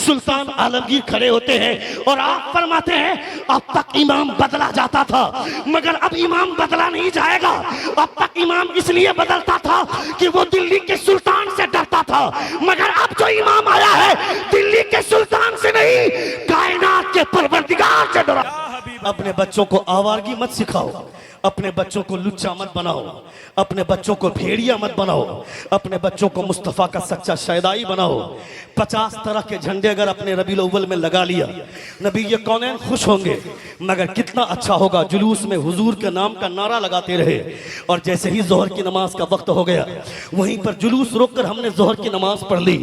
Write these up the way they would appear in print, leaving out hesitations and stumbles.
सुल्तान आलमगीर खड़े होते हैं और आप फरमाते हैं अब तक इमाम बदला जाता था मगर अब इमाम बदला नहीं जाएगा। अब तक इमाम इसलिए बदलता था कि वो दिल्ली के सुल्तान से डरता था, मगर अब जो इमाम आया है दिल्ली के सुल्तान से नहीं, कायनात के परवरदिगार से डरा। अपने बच्चों को आवारगी मत सिखाओ, अपने बच्चों को लुच्चा मत बनाओ, अपने बच्चों को भेड़िया मत बनाओ, अपने बच्चों को मुस्तफ़ा का सच्चा शैदाई बनाओ। 50 तरह के झंडे अगर अपने रबीउल अव्वल में लगा लिया, नबी ये कौनैन खुश होंगे। मगर कितना अच्छा होगा जुलूस में हुजूर के नाम का नारा लगाते रहे और जैसे ही जोहर की नमाज का वक्त हो गया वहीं पर जुलूस रोककर हमने जोहर की नमाज पढ़ ली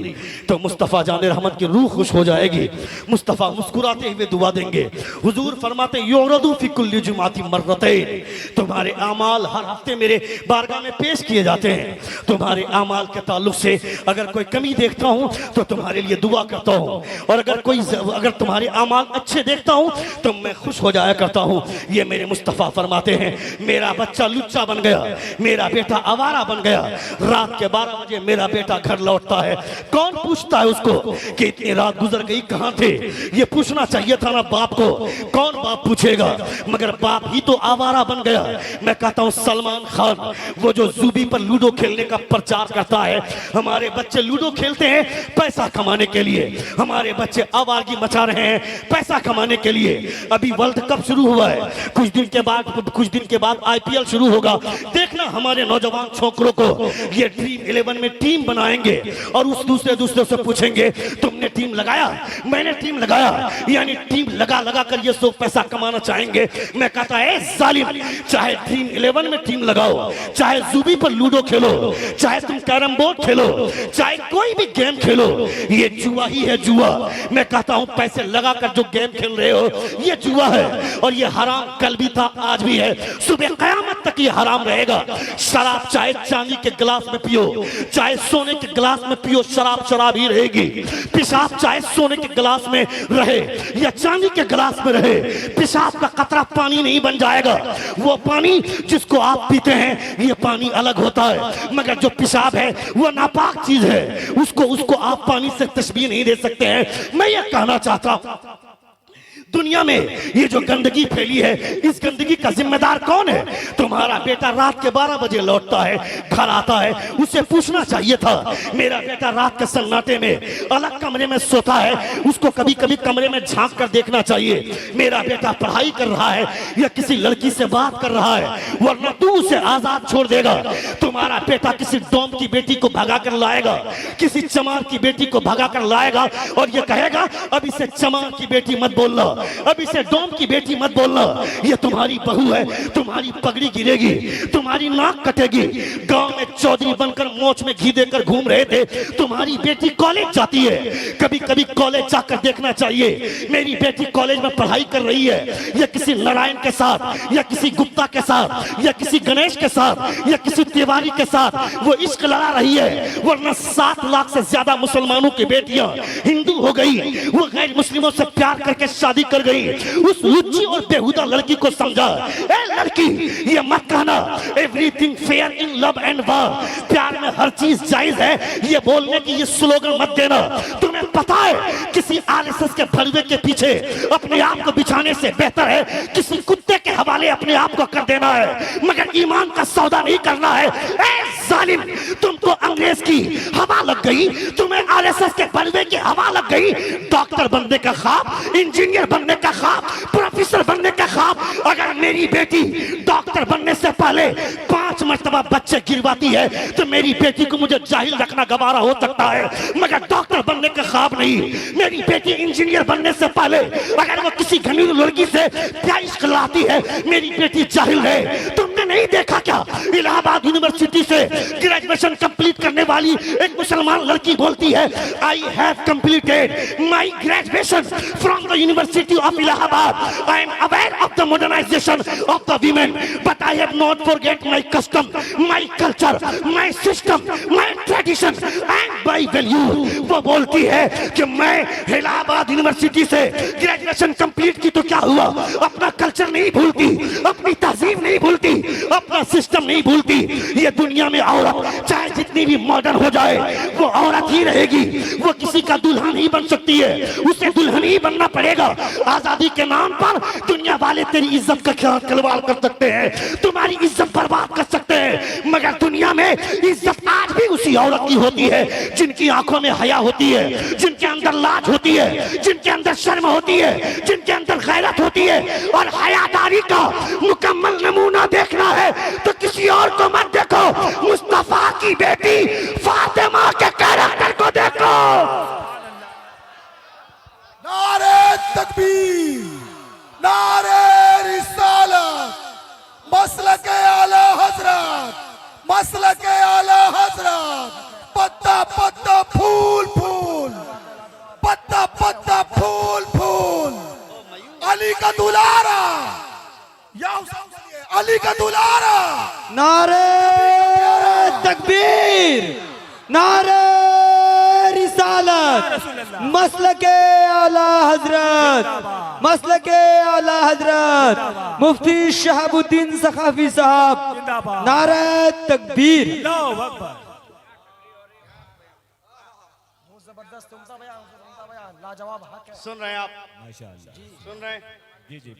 तो मुस्तफ़ा जाने रहमत की रूह खुश हो जाएगी। मुस्तफ़ा मुस्कुराते हुए दुआ देंगे। हुजूर फरमाते युरदू फी कुल्ली जुमाती मर्रतैन, तुम्हारे आमाल हर हफ्ते मेरे बारगाह में पेश किए जाते हैं। तुम्हारे आमाल के ताल्लुक से अगर कोई कमी देखता हूं तो तुम्हारे लिए दुआ करता हूं और अगर तुम्हारे आमाल अच्छे देखता हूं तो मैं खुश हो जाया करता हूं। ये मेरे मुस्तफ़ा फरमाते हैं मेरा बच्चा लुच्चा बन गया, मेरा बेटा आवारा बन गया। रात के 12 बजे मेरा बेटा घर लौटता है, कौन पूछता है उसको कि इतनी रात गुजर गई कहां थे? ये पूछना चाहिए था ना बाप को, कौन बाप पूछेगा? मगर बाप ही तो आवारा बन गया। मैं कहता हूं सलमान खान वो जो जूबी पर लूडो खेलने का प्रचार करता है, हमारे बच्चे लूडो खेलते हैं पैसा कमाने के लिए, हमारे बच्चे आवारगी मचा रहे हैं पैसा कमाने के लिए। अभी वर्ल्ड कप शुरू हुआ है, कुछ दिन के बाद IPL शुरू होगा। देखना हमारे नौजवान छोकरों को ये ड्रीम 11 में टीम बनाएंगे और उस दूसरे से पूछेंगे तुमने टीम लगाया? मैंने टीम लगाया, यानी टीम लगा कर ये सब पैसा कमाना चाहेंगे। मैं कहता है जालिम, चाहे ड्रीम 11 में टीम लगाओ, चाहे जूबी पर लूडो खेलो, चाहे तुम कैरम बोर्ड खेलो, चाहे कोई भी गेम खेलो, ये जुआ ही है जुआ। मैं कहता हूं पैसे लगाकर जो गेम खेल रहे हो ये जुआ है और ये हराम कल भी था आज भी है, सुबह कयामत तक ये हराम रहेगा। शराब चाहे चांदी के गिलास में पियो, चाहे सोने के गिलास में पियो, शराब ही रहेगी। पेशाब चाहे सोने के गिलास में रहे या चांदी के गिलास में रहे, पेशाब का कतरा पानी नहीं बन जाएगा। वो पानी जिसको आप पीते हैं ये पानी अलग होता है, मगर जो पेशाब है वो नापाक चीज है, उसको आप पानी से तशबीह नहीं दे सकते हैं। मैं ये कहना चाहता हूं दुनिया में ये जो गंदगी फैली है इस गंदगी का जिम्मेदार कौन है? तुम्हारा बेटा रात के 12 बजे लौटता है, घर आता है, उसे पूछना चाहिए था। मेरा बेटा रात के सन्नाटे में अलग कमरे में सोता है, उसको कभी कभी कमरे में झांक कर देखना चाहिए मेरा बेटा पढ़ाई कर रहा है या किसी लड़की से बात कर रहा है, वरना तू उसे आजाद छोड़ देगा। तुम्हारा बेटा किसी डोम की बेटी को भगा कर लाएगा, किसी चमार की बेटी को भगा कर लाएगा और ये कहेगा अब इसे चमार की बेटी मत बोलना, अब इसे डोम की बेटी मत बोलना, ये तुम्हारी बहू है, तुम्हारी पगड़ी गिरेगी, तुम्हारी नाक कटेगी। गांव में चौधरी बनकर मोच में घी देकर घूम रहे थे, तुम्हारी बेटी कॉलेज जाती है। कभी कभी कॉलेज जाकर देखना चाहिए मेरी बेटी कॉलेज में पढ़ाई कर रही है या किसी नारायण के साथ या किसी गुप्ता के साथ या किसी गणेश के साथ या किसी तिवारी के साथ वो इश्क लड़ा रही है। वरना 7 लाख से ज्यादा मुसलमानों की बेटियां हिंदू हो गई, वो गैर मुस्लिमों से प्यार करके शादी कर गई। उस लुच्ची और बेहुदा लड़की को समझा, ए लड़की ये मत कहना everything fair in love and वार, प्यार में हर चीज जायज है, ये बोलने की ये स्लोगन मत देना। तुम्हें पता है किसी RSS के भड़वे के पीछे अपने आप को बिछाने से बेहतर है किसी कुत्ते के हवाले अपने आप को कर देना है, मगर ईमान का सौदा नहीं करना है। ए जालिम, तुमको अंग्रेज की हवा लग गई, तुम्हें RSS के भड़वे की हवा लग गई। डॉक्टर बनने का ख्वाब, इंजीनियर बनने का ख्वाब, प्रोफेसर बनने का ख्वाब, अगर मेरी बेटी डॉक्टर बनने से पहले 5 मर्तबा बच्चे गिरवाती है तो मेरी बेटी को मुझे जाहिल रखना गवारा हो सकता है, मगर डॉक्टर बनने का ख्वाब नहीं। मेरी बेटी इंजीनियर बनने से पहले अगर वो किसी घरेलू लड़की से प्यार लाती है मेरी बेटी जाहिल है। तुमने नहीं देखा क्या इलाहाबाद यूनिवर्सिटी से ग्रेजुएशन कंप्लीट करने वाली एक मुसलमान लड़की बोलती है I have completed my graduation from the university of Allahabad. I am aware of the modernization of the women, but I have not forget my custom, my culture, my system, my tradition and my value. वो बोलती है कि मैं Allahabad university से graduation complete की तो क्या हुआ, अपना कल्चर नहीं भूलती, अपनी तहजीब नहीं भूलती, अपना सिस्टम नहीं भूलती। ये दुनिया में औरत चाहे कितनी भी मॉडर्न हो जाए वो औरत ही रहेगी, वो किसी का दुल्हन ही बन सकती है, उसे दुल्हन ही बनना पड़ेगा। आजादी के नाम पर दुनिया वाले तेरी इज्जत का खिलवाड़ कर सकते हैं, तुम्हारी इज्जत बर्बाद कर सकते हैं, मगर दुनिया में इज्जत आज भी उसी औरत की होती है जिनकी आंखों में हया होती है, जिनके अंदर लाज होती है, जिनके अंदर शर्म होती है, जिनके अंदर गैरत होती है। और हयादारी का मुकम्मल नमूना देखना है तो किसी और को मत देखो, मुस्तफा की बेटी फातिमा के कैरेक्टर को देखो। नारे तकबीर, नारे रिसालत, मसलके आला हजरत, मसलके आला हजरत, पत्ता पत्ता फूल फूल, पत्ता पत्ता फूल फूल, अली का दुलारा, अली का दुलारा। नारे तकबीर, नारे रिसालत, मसलके आला हजरत, मसलके आला हजरत मुफ्ती शहाबुद्दीन सखाफी साहब, नारे तकबीर। सुन रहे हैं आप? सुन रहे हैं?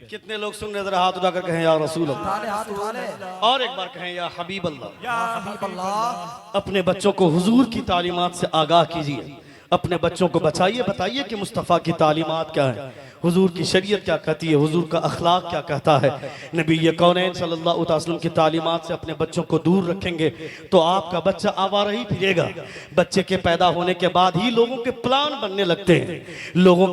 कितने लोग सुन रहे? जरा हाथ उठाकर कहें या रसूल अल्लाह। और एक बार कहें या हबीब अल्लाह। अपने बच्चों को हुजूर की तालीमात से आगाह कीजिए, अपने बच्चों को बचाइए, बताइए कि मुस्तफ़ा की तालीमात क्या है, हुजूर की शरीयत क्या कहती है, हुजूर का अखलाक क्या कहता है। नबी कौनैन सल्लल्लाहु अलैहि वसल्लम की तालीमात से अपने बच्चों को दूर रखेंगे तो आपका बच्चा आवारा ही फिरेगा। बच्चे के पैदा होने के बाद ही लोगों के प्लान बनने लगते हैं, लोगों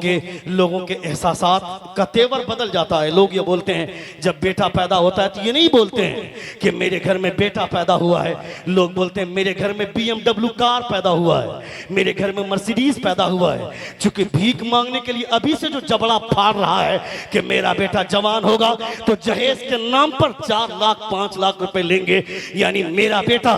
के एहसासात का तेवर बदल जाता है। लोग ये बोलते हैं जब बेटा पैदा होता है तो ये नहीं बोलते हैं कि मेरे घर में बेटा पैदा हुआ है, लोग बोलते हैं मेरे घर में BMW कार पैदा हुआ है, मेरे घर में मर्सिडीज पैदा हुआ है। चूंकि भीख मांगने के लिए अभी से जो जबड़ा फाड़ रहा है कि मेरा बेटा जवान होगा तो जहेज के नाम पर 4 लाख 5 लाख रुपए लेंगे, यानी मेरा बेटा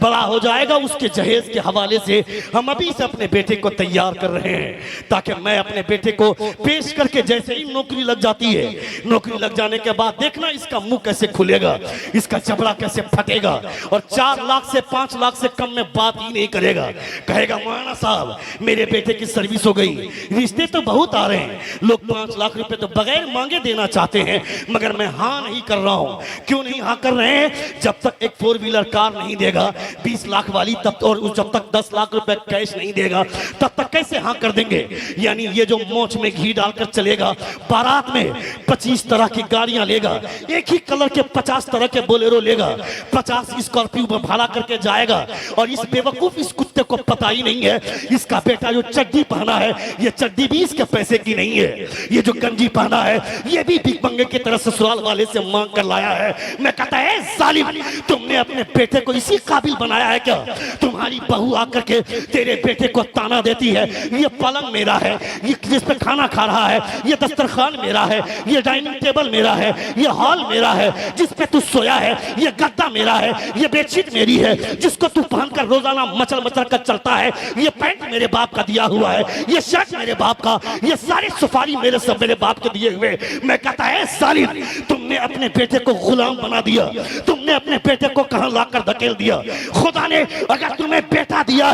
बड़ा हो जाएगा, उसके जहेज के हवाले से हम अभी से अपने बेटे को तैयार कर रहे हैं ताकि मैं अपने बेटे को पेश करके जैसे ही नौकरी लग जाती है, नौकरी लग जाने के बाद देखना इसका मुंह कैसे खुलेगा, इसका जबड़ा कैसे फटेगा और 4 लाख से 5 लाख से कम में बात ही नहीं करेगा। कहेगा मौलाना साहब मेरे बेटे की सर्विस हो गई, रिश्ते तो बहुत आ रहे हैं, लोग 5 लाख रुपए तो बगैर मांगे देना चाहते हैं, मगर मैं हाँ नहीं कर रहा हूं। क्यों नहीं हाँ कर रहे हैं? जब तक एक 4 व्हीलर कार नहीं देगा 20 लाख वाली, तब और जब तक 10 लाख रुपए कैश नहीं देगा तब तक कैसे हाँ कर देंगे। यानी ये जो मोच में घी डालकर चलेगा, बारात में 25 तरह की गाड़ियां लेगा, एक ही कलर के 50 तरह के बोलेरो लेगा, 50 स्कॉर्पियो में भाड़ा करके जाएगा। और इस बेवकूफ इस कुत्ते को पता ही नहीं है इसका बेटा जो चड्डी पहना है ये चड्डी भी इसके पैसे की नहीं है, ये जो गंजी पहना है ये भी भीख मंगे की तरह ससुराल वाले से मांग कर लाया है। मैं कहता है जालिम, तुमने अपने बेटे को इसी काबिल बनाया है क्या? तुम्हारी बहू आकर के तेरे बेटे को ताना देती है ये पलंग मेरा है, ये जिस पे खाना खा रहा है, ये दस्तरखान मेरा है, ये डाइनिंग टेबल मेरा है, ये हॉल मेरा है, जिस पे तू सोया है, ये गद्दा मेरा है, ये बेडशीट मेरी है, जिसको तू पहनकर रोजाना मचल मचल कर चलता है, ये पैंट मेरे बाप का दिया हुआ है, ये शर्ट मेरे बाप का, ये सारी सफारी मेरे सब मेरे बाप के दिए हुए। मैं कहता है सालिम, तुमने अपने बेटे को गुलाम बना दिया, तुमने अपने बेटे को कहां लाकर धकेल दिया। खुदा ने अगर तुम्हें बेटा दिया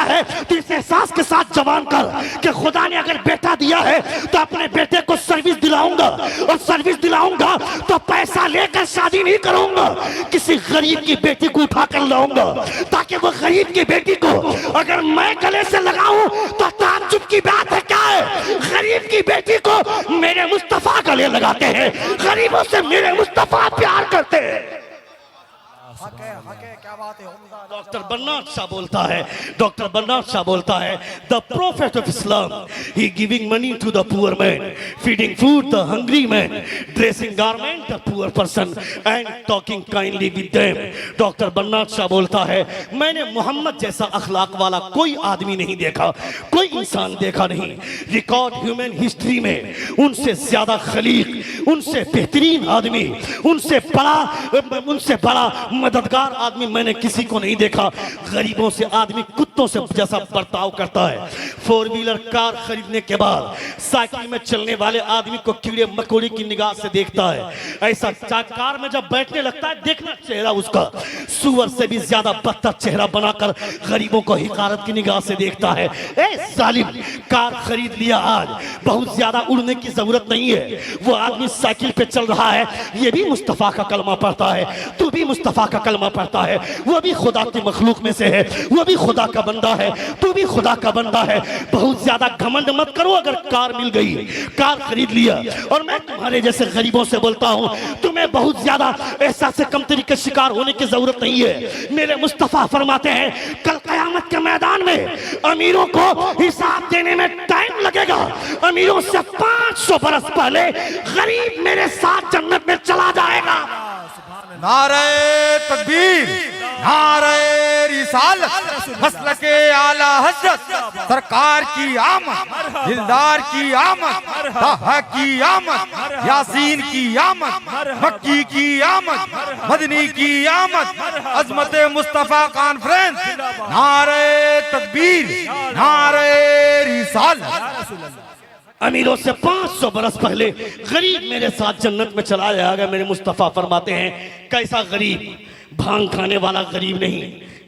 है तो इस एहसास के साथ जवान कर कि खुदा ने अगर बेटा दिया है तो अपने बेटे को सर्विस दिलाऊंगा, और सर्विस दिलाऊंगा तो पैसा लेकर शादी नहीं करूंगा, किसी गरीब की बेटी को उठाकर लाऊंगा ताकि वो गरीब की बेटी को अगर मैं गले से लगाऊं तो ताज्जुब की बात है क्या है? गरीब की बेटी को मेरे मुस्तफा गले लगाते हैं, गरीबों से मेरे मुस्तफा प्यार करते हैं। क्या बात है? डॉक्टर बन्नाट शाह बोलता है, डॉक्टर बन्नाट शाह बोलता है, the prophet of Islam he giving money to the poor man, feeding food the hungry man, dressing garment the poor person and talking kindly with them. Doctor बन्नाट शाह बोलता है मैंने मोहम्मद जैसा अखलाक वाला कोई आदमी नहीं देखा, कोई इंसान देखा नहीं, रिकॉर्ड ह्यूमन हिस्ट्री में उनसे ज्यादा खलीक, उनसे बेहतरीन आदमी, उनसे बड़ा मददगार आदमी मैंने किसी को नहीं देखा। गरीबों से आदमी कुत्तों कुत्तों से जैसा बर्ताव करता है। 4 व्हीलर कार खरीदने के बाद साइकिल में चलने वाले आदमी को कीड़े मकोड़े की निगाह से देखता है, ऐसा कार में जब बैठने लगता है देखना चेहरा उसका सुअर से भी ज्यादा बदतर चेहरा बनाकर गरीबों को हिकारत की निगाह से देखता है। ए जालिम, कार खरीद लिया आज, बहुत ज्यादा उड़ने की जरूरत नहीं है। वो आदमी साइकिल पे चल रहा है, ये भी मुस्तफा का कलमा पढ़ता है, तू भी मुस्तफा का कलमा पढ़ता है, वो भी खुदा की मखलूक में से है, वो भी खुदा का बंदा है, तू भी खुदा का बंदा है। बहुत ज्यादा घमंड मत करो। अगर कार मिल गई, कार खरीद लिया, और मैं तुम्हारे जैसे गरीबों से बोलता हूं, तुम्हें बहुत ज्यादा एहसास से कमतरी के शिकार होने की जरूरत नहीं है। मेरे मुस्तफा फरमाते हैं कल कयामत के मैदान में अमीरों को हिसाब देने में टाइम लगेगा। अमीरों से 500 बरस पहले गरीब मेरे साथ जन्नत में चला जाएगा। नारे तकबीर, नारे रिसालत, मसलके आला हजरत, सरकार की आमद, दिलदार की आमद, ताहा की आमद, यासीन की आमद, मक्की की आमद, मदनी की आमद, अजमत मुस्तफा कॉन्फ्रेंस। नारे तकबीर, नारे रिसालत। अमीरों से 500 बरस पहले गरीब मेरे साथ जन्नत में चला जाएगा। मेरे मुस्तफा फरमाते हैं कैसा गरीब? भांग खाने वाला गरीब नहीं,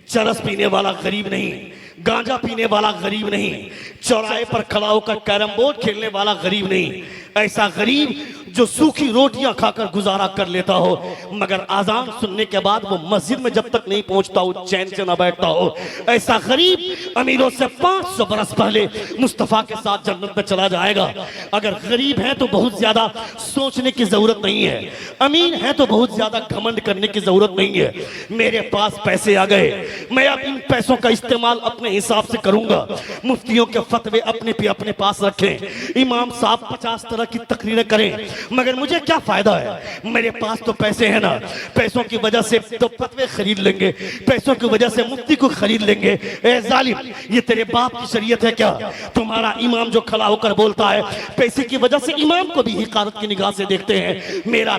चरस पीने वाला गरीब नहीं, गांजा पीने वाला गरीब नहीं, चौराहे पर खड़ा होकर कैरम बोर्ड खेलने वाला गरीब नहीं। ऐसा गरीब जो सूखी रोटियां खाकर गुजारा कर लेता हो, मगर आजान सुनने के बाद वो मस्जिद में जब तक नहीं पहुंचता हो चैन से न बैठता हो। ऐसा गरीब अमीरों से 500 बरस पहले मुस्तफा के साथ जन्नत में चला जाएगा। अगर गरीब है तो बहुत ज्यादा सोचने की जरूरत नहीं है, अमीर है तो बहुत ज्यादा घमंड करने की जरूरत नहीं है। मेरे पास पैसे आ गए, मैं अब इन पैसों का इस्तेमाल अपने हिसाब से करूंगा। मुफ्तियों के फतवे अपने पास रखें, इमाम साहब 50 तरह की तकरीरें करें, मगर मुझे क्या फायदा है? मेरे पास तो पैसे हैं ना, पैसों की वजह से तो फतवे खरीद लेंगे, पैसों की वजह से मुफ्ती को खरीद लेंगे। ए जालिम, ये तेरे बाप की शरीयत है क्या? तुम्हारा इमाम जो खड़ा होकर बोलता है, पैसे की वजह से इमाम को भी हिकारत की निगाह से देखते हैं। मेरा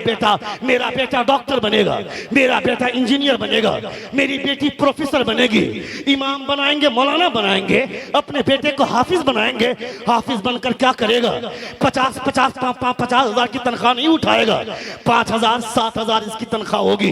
बेटा डॉक्टर बनेगा, मेरा बेटा इंजीनियर बनेगा, मेरी बेटी प्रोफेसर बनेगी, इमाम बनाएंगे, मौलाना बनाएंगे, अपने बेटे को हाफिज बनाएंगे। हाफिज बनकर क्या करेगा? 50 हजार की तनख्वाह नहीं उठाएगा, 5,000 7,000 इसकी तनख्वाह होगी।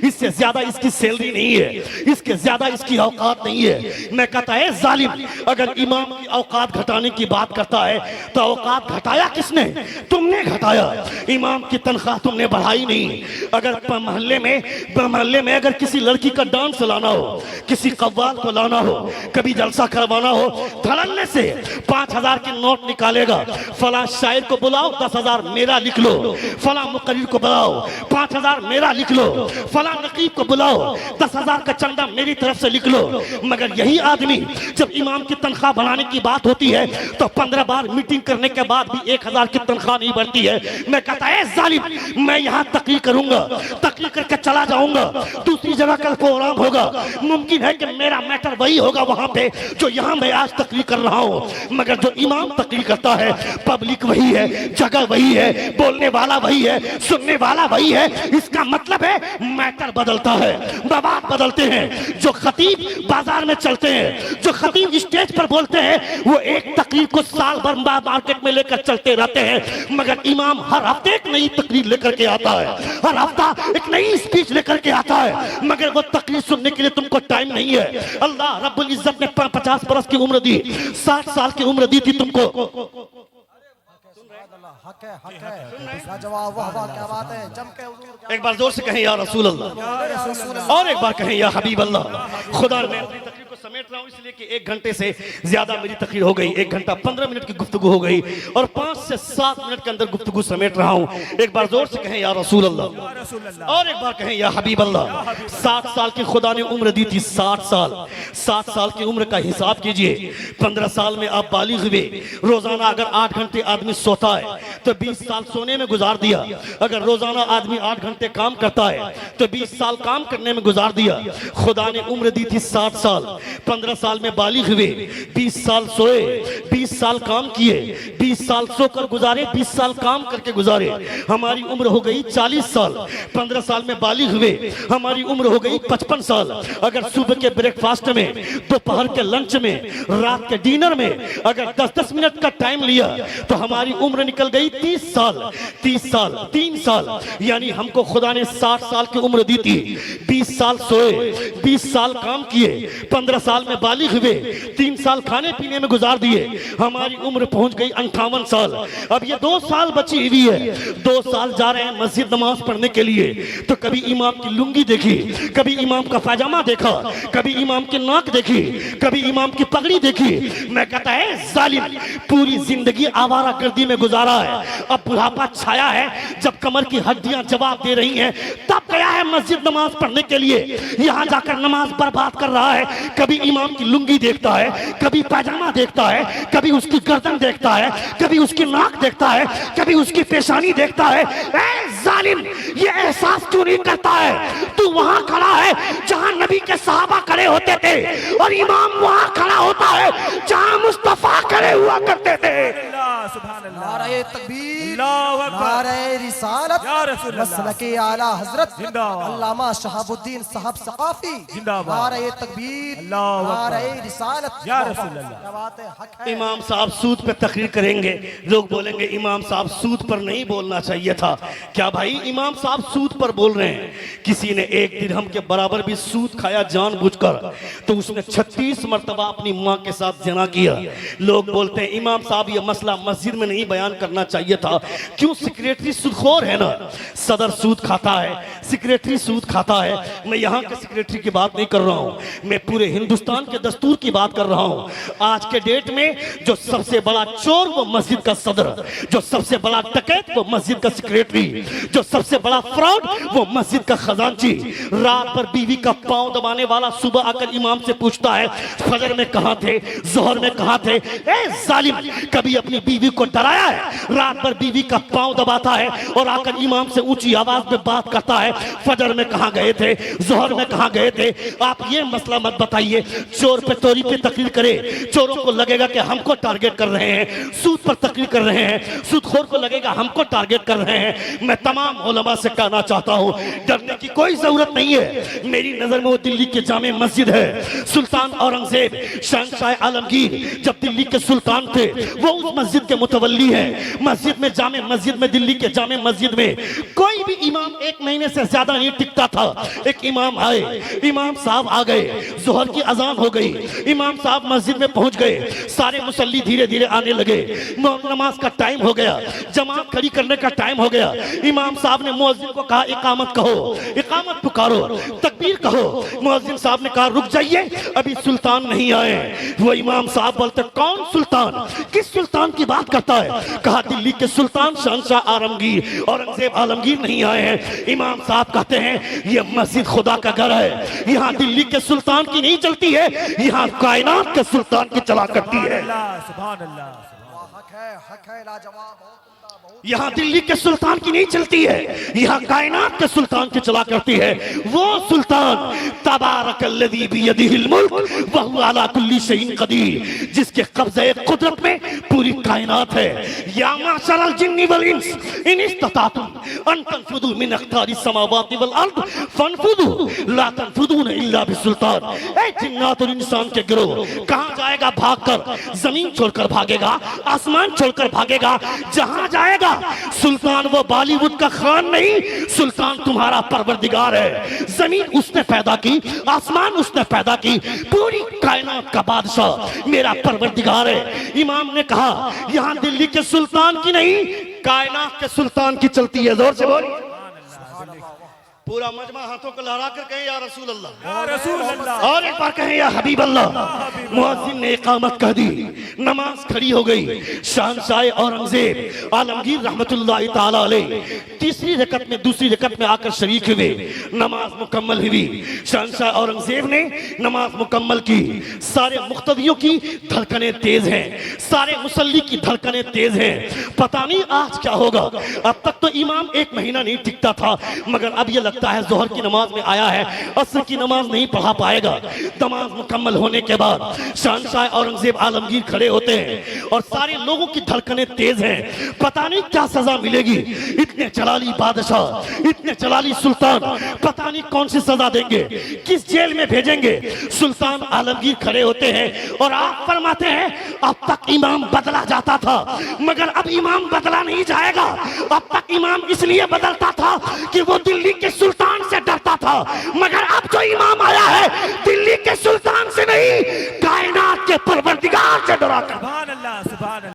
इससे ज्यादा इसकी सैलरी नहीं है, इसके ज्यादा इसकी औकात नहीं है। मैं कहता है जालिम, अगर इमाम की औकात घटाने की बात करता है तो औकात घटाया किसने? तुमने घटाया। इमाम की तनख्वाह तुमने बढ़ाई नहीं। अगर मोहल्ले में अगर किसी लड़की का डांस लाना हो, किसी कव्वाल को लाना हो, कभी जलसा करवाना हो, धड़ल्ले से 5,000 की नोट निकालेगा। फला शायर को बुलाओ, 10,000 मेरा लिख लो। फला मुकर्रिर को बुलाओ, 5,000 मेरा लिख लो। फला नकीब को बुलाओ, 10,000 का चंदा मेरी तरफ से लिख लो। मगर यही आदमी जब इमाम की तनख्वाह बढ़ाने की बात होती है तो 15 बार मीटिंग करने के बाद भी 1,000 की तनख्वाह नहीं बढ़ती है। मैं कहता है जालिम, मैं यहाँ तकरीर करूंगा, तकरीर करके चला जाऊंगा, दूसरी जगह कल प्रोग्राम होगा, मुमकिन है कि मेरा मैटर वही होगा वहां पे जो यहाँ मैं आज तकरीर कर रहा हूँ। मगर जो इमाम तकरीर करता है, पब्लिक वही है, जगह वही है, बोलने वाला वही है, सुनने वाला वही है। इसका मतलब है मैटर बदलता है, बात बदलते हैं। जो खतीब बाजार में चलते हैं, जो खतीब स्टेज पर बोलते हैं, वो एक तकरीर को साल भर मार्केट में लेकर चलते रहते हैं। मगर इमाम हर हफ्ते एक नई तकरीर लेकर के आता है, हर हफ्ता एक नई स्पीच लेकर के आता है, मगर वो तकरीर सुनने के लिए तुमको टाइम नहीं है। अल्लाह रब्बुल इज्जत ने 50 बरस की उम्र दी, 60 साल की उम्र दी थी तुमको। एक बार जोर से कहें या रसूल अल्लाह, और एक बार कहें या हबीब अल्लाह। खुदा ने अपनी तकरीर को समेट रहा हूं इसलिए कि 1 घंटे से ज्यादा मेरी तकरीर हो गई। 1 घंटा 15 मिनट की गुफ्तगू हो गई और 5 से 7 मिनट के अंदर गुफ्तगू समेट रहा हूं। एक बार जोर से कहें या रसूल अल्लाह, और एक बार कहें या हबीब अल्लाह। 60 साल की खुदा ने उम्र दी थी, 60 साल की उम्र का हिसाब कीजिए। 15 साल में आप बालिग हुए। रोजाना अगर 8 घंटे आदमी सोता है तो 20 साल सोने में गुजार दिया। अगर रोजाना आदमी 8 घंटे काम करता है तो 20 साल काम करने में गुजार दिया। खुदा ने उम्र दी थी 60 साल, 15 साल में बालिग हुए, 20 साल सोए, 20 साल काम किए, 20 साल सोकर गुजारे, 20 साल काम करके गुजारे। हमारी उम्र हो गई 40 साल, 15 साल में बालिग हुए, हमारी उम्र हो गई 55 साल। अगर सुबह के ब्रेकफास्ट में, दोपहर के लंच में, रात के डिनर में अगर 10-10 मिनट का टाइम लिया तो हमारी उम्र निकल गई 30 साल। 30 साल 3 साल, यानी हमको खुदा ने 60 साल की उम्र दी थी। 20 साल सोए, 20 साल काम किए, 15 साल में बालिग हुए, 3 साल खाने पीने में गुजार दिए, हमारी उम्र पहुंच गई 58 साल। अब ये 2 साल बची हुई है, 2 साल जा रहे हैं मस्जिद नमाज पढ़ने के लिए तो कभी इमाम की लुंगी देखी, कभी इमाम का पैजामा देखा, कभी इमाम की नाक देखी, कभी इमाम की पगड़ी देखी। मैं कहता है जालिम, पूरी जिंदगी आवारा गर्दी में गुजारा है, अब बुढ़ापा छाया है, जब कमर की हड्डियां जवाब दे रही हैं तब गया है मस्जिद नमाज पढ़ने के लिए। यहां जाकर नमाज बर्बाद कर रहा है, कभी इमाम की लुंगी देखता है, कभी पैजामा देखता है, कभी उसकी गर्दन देखता है, कभी उसकी नाक देखता है, कभी उसकी पेशानी देखता है। ए जालिम, ये एहसास क्यों नहीं करता है तू वहां खड़ा है जहां नबी के सहाबा खड़े होते थे और इमाम वहां खड़ा होता है जहां मुस्तफा खड़े हुआ करते थे। नारे तकबीर, नारे रिसालत, मसलके आला हजरत अल्लामा शहाबुद्दीन साहब सकाफी, नारे तकबीर, नारे रिसालत। क्या बात है, हक है। इमाम साहब सूद पे तकरीर करेंगे, लोग बोलेंगे इमाम साहब सूद पर नहीं बोलना चाहिए था। क्या भाई इमाम साहब सूद पर बोल रहे हैं? किसी ने 1 दिरहम के बराबर भी सूद खाया जानबूझकर तो उसने 36 मरतबा अपनी माँ के साथ जना किया। लोग बोलते हैं इमाम साहब ये मसला मस्जिद में नहीं बयान करना चाहिए था। क्यों? सेक्रेटरी सूदखोर है ना, सदर सूद खाता है, सेक्रेटरी सूद खाता है। मैं यहाँ के सेक्रेटरी की बात नहीं कर रहा हूँ, मैं पूरे हिंदुस्तान के दस्तूर की बात कर रहा हूँ। आज के डेट में जो सबसे बड़ा चोर वो मस्जिद का सदर, जो सबसे बड़ा डकैत वो मस्जिद का सेक्रेटरी, जो सबसे बड़ा फ्रॉड वो मस्जिद का खजांची। रात भर बीवी का पांव दबाने वाला सुबह आकर इमाम से पूछता है फजर में कहां थे, जोहर में कहां थे। ए जालिम, कभी अपनी बीवी को डराया है? रात भर बीवी का पांव दबाता है और आकर इमाम से ऊंची आवाज में बात करता है फजर में कहां गए थे, जोहर में कहां गए थे। आप ये मसला मत बताइए। चोर पे चोरी पे तकरीर करे, चोरों को लगेगा कि हमको टारगेट कर रहे हैं। सूद पर तकरीर कर रहे हैं, सूदखोर को लगेगा हमको टारगेट कर रहे हैं। मैं तमाम उलमा से कहना चाहता हूं डरने की कोई जरूरत नहीं है। मेरी नजर में वो दिल्ली के जामे मस्जिद है। सुल्तान औरंगजेब शहंशाह आलमगीर जब दिल्ली के सुल्तान थे वो उस मस्जिद के मुतवल्ली हैं। मस्जिद में जामे मस्जिद में, दिल्ली के जामे मस्जिद में कोई भी इमाम 1 महीने से ज्यादा नहीं टिकता था। एक इमाम आए, इमाम साहब आ गए, जोहर की अजान हो गई, इमाम साहब मस्जिद में पहुंच गए, सारे मुसल्ली धीरे धीरे आने लगे, नमाज का टाइम हो गया, जमात खड़ी करने का टाइम हो गया। इमाम साहब ने मुअज्जिन को कहा इकामत कहो, इकामत पुकारो, तकबीर कहो। मुअज्जिन साहब ने कहा रुक जाइए, अभी सुल्तान नहीं आए। वो इमाम साहब बोलते कौन सुल्तान, किस सुल्तान की बात करता है? कहा दिल्ली के सुल्तान शहंशाह आलमगीर औरंगजेब आलमगीर नहीं आए हैं। इमाम साहब कहते हैं ये मस्जिद खुदा का घर है, यहाँ दिल्ली के सुल्तान की नहीं चलती है, यहाँ कायनात के सुल्तान की चला करती है। हक है, लाजवाब, यहाँ दिल्ली के सुल्तान की नहीं चलती है, यहाँ कायनात के सुल्तान की चला करती है। वो सुल्तान तबारकल्लज़ी बियदिहिल मुल्क व हुवा अला कुल्ली शैइन क़दीर, जिसके कब्ज़े कुदरत में पूरी कायनात है। या माशरल जिन्नि वल इंस इन इस्ततातुम अन तनफुदू मिन अक़तारिस समावाति वल अर्द फनफुदू ला तनफुदून इल्ला बिसुल्तान। ए जिन्नात और इंसान के गिरोह, कहाँ जाएगा भागकर? जमीन छोड़कर भागेगा, आसमान छोड़कर भागेगा। जहाँ जाएगा सुल्तान वो बॉलीवुड का खान नहीं, सुल्तान तुम्हारा परवरदिगार है। जमीन उसने पैदा की, आसमान उसने पैदा की, पूरी कायनात का बादशाह मेरा परवरदिगार है। इमाम ने कहा यहां दिल्ली के सुल्तान की नहीं, कायनात के सुल्तान की चलती है। जोर से बोल। पूरा मजमा हाथों को लहरा कर कहें या रसूल अल्लाह, या रसूल अल्लाह। और एक बार कहें या हबीब अल्लाह। मुअज्जिन ने इकामत कह दी, नमाज खड़ी हो गई। शहंशाह औरंगजेब आलमगीर रहमतुल्लाह ताला अलैह तीसरी रकत में दूसरी रकत में आकर शरीक हुए। नमाज मुकम्मल हुई। शहंशाह औरंगजेब ने नमाज मुकम्मल की। सारे मुक्तदियों की धड़कनें तेज हैं, सारे मुसल्ली की धड़कनें तेज हैं। पता नहीं आज क्या होगा। अब तक तो इमाम एक महीना नहीं टिकता था, मगर अब यह लगता है जोहर की नमाज में आया है, असर की नमाज नहीं पढ़ा पाएगा। नमाज मुकम्मल होने के बाद शहंशाह औरंगजेब आलमगीर खड़े होते हैं और सारे लोगों की धड़कनें तेज हैं। पता नहीं क्या सजा मिलेगी। इतने जलाली बादशाह, इतने जलाली सुल्तान, पता नहीं कौन सी सजा देंगे, किस जेल में भेजेंगे। सुल्तान आलमगीर खड़े होते हैं और आप फरमाते हैं अब तक इमाम बदला जाता था, मगर अब इमाम बदला नहीं जाएगा। अब तक इमाम इसलिए बदलता था कि वो दिल्ली के सुल्तान से डरता था, मगर अब जो इमाम आया है दिल्ली के सुल्तान से नहीं, कायनात के परवरदिगार से डरा कर। सुभान अल्लाह, सुभान अल्लाह।